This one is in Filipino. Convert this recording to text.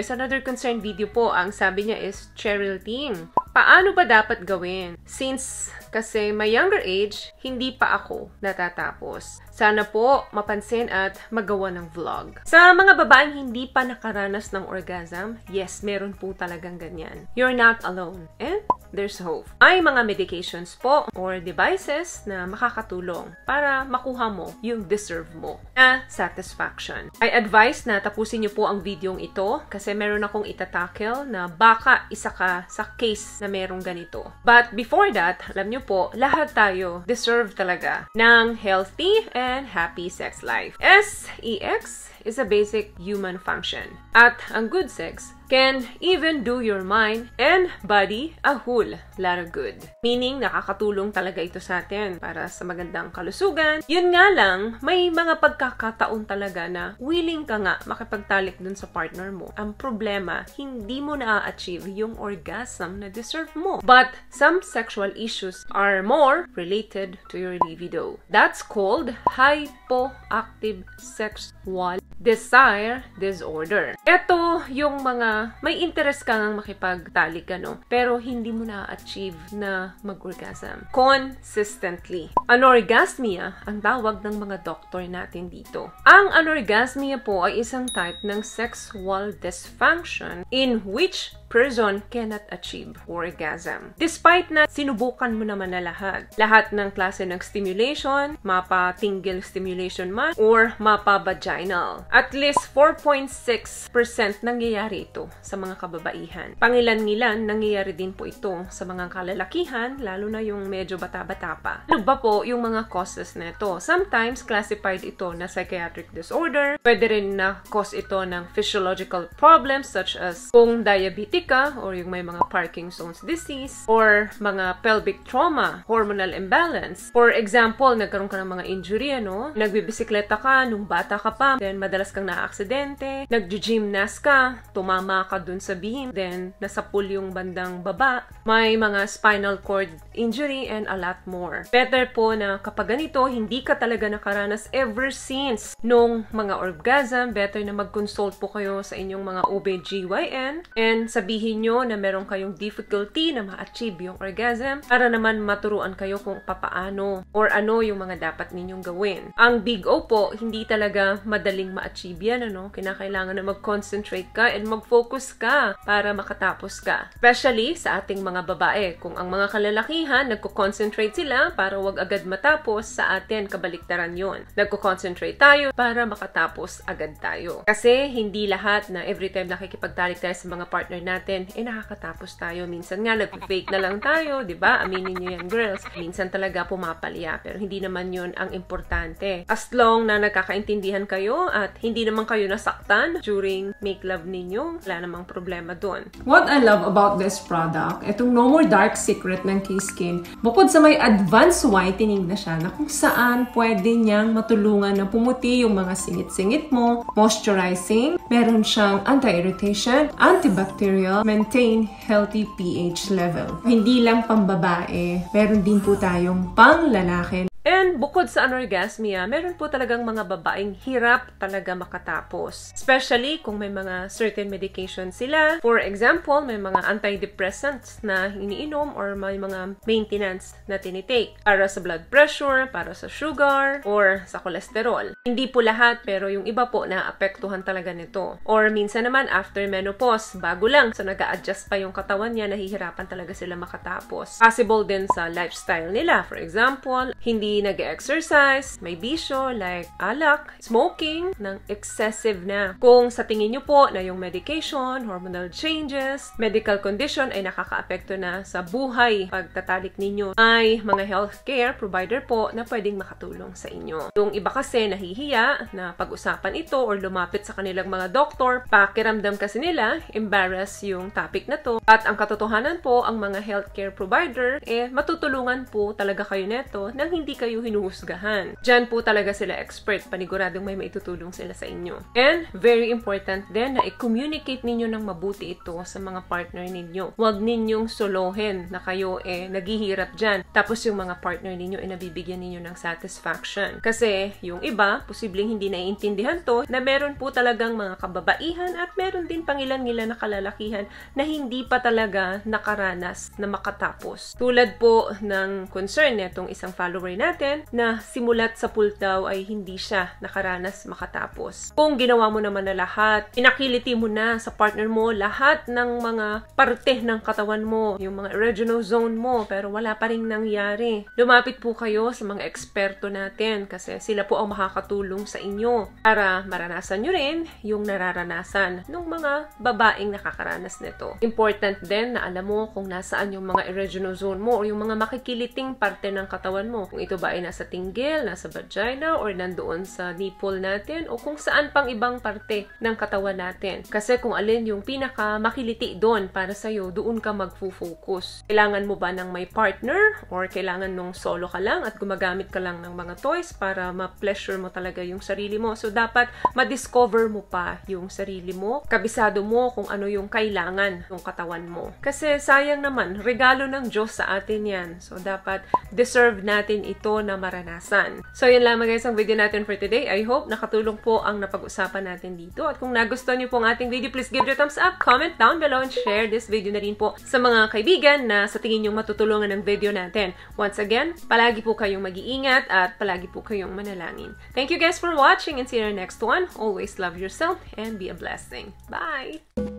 is another concern video po. Ang sabi niya is Cheryl Ting. Paano ba dapat gawin? Since kasi my younger age, hindi pa ako natatapos. Sana po mapansin at magawa ng vlog. Sa mga babaeng hindi pa nakaranas ng orgasm, yes, meron po talagang ganyan. You're not alone. And there's hope. May mga medications po or devices na makakatulong para makuha mo yung deserve mo na satisfaction. I advise na tapusin niyo po ang videong ito kasi meron akong itatackle na baka isa ka sa case na merong ganito. But before that, alam niyo po, lahat tayo deserve talaga ng healthy and happy sex life. SEX is a basic human function. At ang good sex can even do your mind and body a whole lot of good. Meaning, nakakatulong talaga ito sa atin para sa magandang kalusugan. Yun nga lang, may mga pagkakataon talaga na willing ka nga makipagtalik dun sa partner mo. Ang problema, hindi mo na-achieve yung orgasm na deserve mo. But some sexual issues are more related to your libido. That's called hypoactive sexual desire disorder. Ito yung mga may interest ka ngang makipagtalik ka, no? Pero hindi mo na-achieve na mag-orgasm consistently. Anorgasmia ang tawag ng mga doktor natin dito. Ang anorgasmia po ay isang type ng sexual dysfunction in which person cannot achieve orgasm. Despite na sinubukan mo naman na lahat ng klase ng stimulation, mapa-tingle stimulation man, or mapa-vaginal. At least 4.6% nangyayari ito sa mga kababaihan. Pangilan-ngilan, nangyayari din po ito sa mga kalalakihan, lalo na yung medyo bata-bata pa. Ano ba po yung mga causes nito? Sometimes, classified ito na psychiatric disorder. Pwede rin na cause ito ng physiological problems such as kung diabetic ka, or yung may mga Parkinson's disease, or mga pelvic trauma, hormonal imbalance. For example, nagkaroon ka ng mga injury, ano? Nagbibisikleta ka nung bata ka pa, then madalas kang na-aksidente, nag-gymnast ka, tumama ka dun sa beam, then nasapul yung bandang baba, may mga spinal cord injury, and a lot more. Better po na kapag ganito, hindi ka talaga nakaranas ever since nung mga orgasm, better na mag-consult po kayo sa inyong mga OB/GYN, and sabihin nyo na meron kayong difficulty na ma-achieve yung orgasm para naman maturuan kayo kung papaano or ano yung mga dapat ninyong gawin. Ang Big O po, hindi talaga madaling ma-achieve yan, ano? Kinakailangan na mag-concentrate ka and mag-focus ka para makatapos ka. Especially sa ating mga babae. Kung ang mga kalalakihan, nagko-concentrate sila para wag agad matapos, sa atin, kabaliktaran yun. Nagko-concentrate tayo para makatapos agad tayo. Kasi hindi lahat na every time nakikipagtalik tayo sa mga partner natin, nakakatapos tayo. Minsan nga, nag-fake na lang tayo, di ba? Aminin nyo yan, girls. Minsan talaga pumapalya, pero hindi naman yun ang importante. As long na nagkakaintindihan kayo at hindi naman kayo nasaktan during make love ninyo, wala namang problema dun. What I love about this product, itong No More Dark Secret ng K-Skin, bukod sa may advanced whitening na siya, na kung saan pwede niyang matulungan na pumuti yung mga singit-singit mo, moisturizing, meron siyang anti-irritation, antibacterial, maintain healthy pH level. Hindi lang pambabae, meron din po tayong pang-lalaki. And bukod sa anorgasmia, meron po talagang mga babaeng hirap talaga makatapos. Especially kung may mga certain medication sila. For example, may mga antidepressants na iniinom or may mga maintenance na tinitake para sa blood pressure, para sa sugar, or sa cholesterol. Hindi po lahat, pero yung iba po naapektuhan talaga nito. Or minsan naman, after menopause, bago lang, so nag-a-adjust pa yung katawan niya, nahihirapan talaga sila makatapos. Possible din sa lifestyle nila. For example, hindi nag-exercise, may bisyo like alak, smoking, ng excessive na. Kung sa tingin nyo po na yung medication, hormonal changes, medical condition ay nakakaapekto na sa buhay pagtatalik ninyo, ay mga healthcare provider po na pwedeng makatulong sa inyo. Yung iba kasi nahihiya na pag-usapan ito or lumapit sa kanilang mga doktor, pakiramdam kasi nila, embarrass yung topic na to. At ang katotohanan po, ang mga healthcare provider, matutulungan po talaga kayo neto nang hindi kayo hinuhusgahan. Diyan po talaga sila expert, paniguradong may maitutulong sila sa inyo. And very important din na i-communicate ninyo ng mabuti ito sa mga partner ninyo. Huwag ninyong solohin na kayo naghihirap dyan. Tapos yung mga partner ninyo nabibigyan ninyo ng satisfaction. Kasi yung iba, posibleng hindi naiintindihan to, na meron po talagang mga kababaihan at meron din pangilan-ngilan na kalalakihan na hindi pa talaga nakaranas na makatapos. Tulad po ng concern nitong isang follower natin na simulat sa pool daw ay hindi siya nakaranas makatapos. Kung ginawa mo naman na lahat, inakiliti mo na sa partner mo lahat ng mga parte ng katawan mo, yung mga erogenous zone mo, pero wala pa rin nangyari. Lumapit po kayo sa mga eksperto natin kasi sila po ang makakatulong sa inyo para maranasan nyo rin yung nararanasan ng mga babaeng nakakaranas nito. Important din na alam mo kung nasaan yung mga erogenous zone mo o yung mga makikiliting parte ng katawan mo. Kung ito ba ay nasa tinggil, nasa vagina, or nandoon sa nipple natin, o kung saan pang ibang parte ng katawan natin. Kasi kung alin yung pinaka makiliti doon para sa'yo, doon ka magfo-focus. Kailangan mo ba ng may partner or kailangan nung solo ka lang at gumagamit ka lang ng mga toys para ma-pleasure mo talaga yung sarili mo. So, dapat ma-discover mo pa yung sarili mo. Kabisado mo kung ano yung kailangan ng katawan mo. Kasi sayang naman, regalo ng Diyos sa atin yan. So, dapat deserve natin ito na maranasan. So, yan lamang guys ang video natin for today. I hope nakatulong po ang napag-usapan natin dito. At kung nagustuhan niyo po ang ating video, please give it a thumbs up, comment down below, and share this video na rin po sa mga kaibigan na sa tingin nyo matutulungan ng video natin. Once again, palagi po kayong mag-iingat at palagi po kayong manalangin. Thank you guys for watching and see you in the next one. Always love yourself and be a blessing. Bye!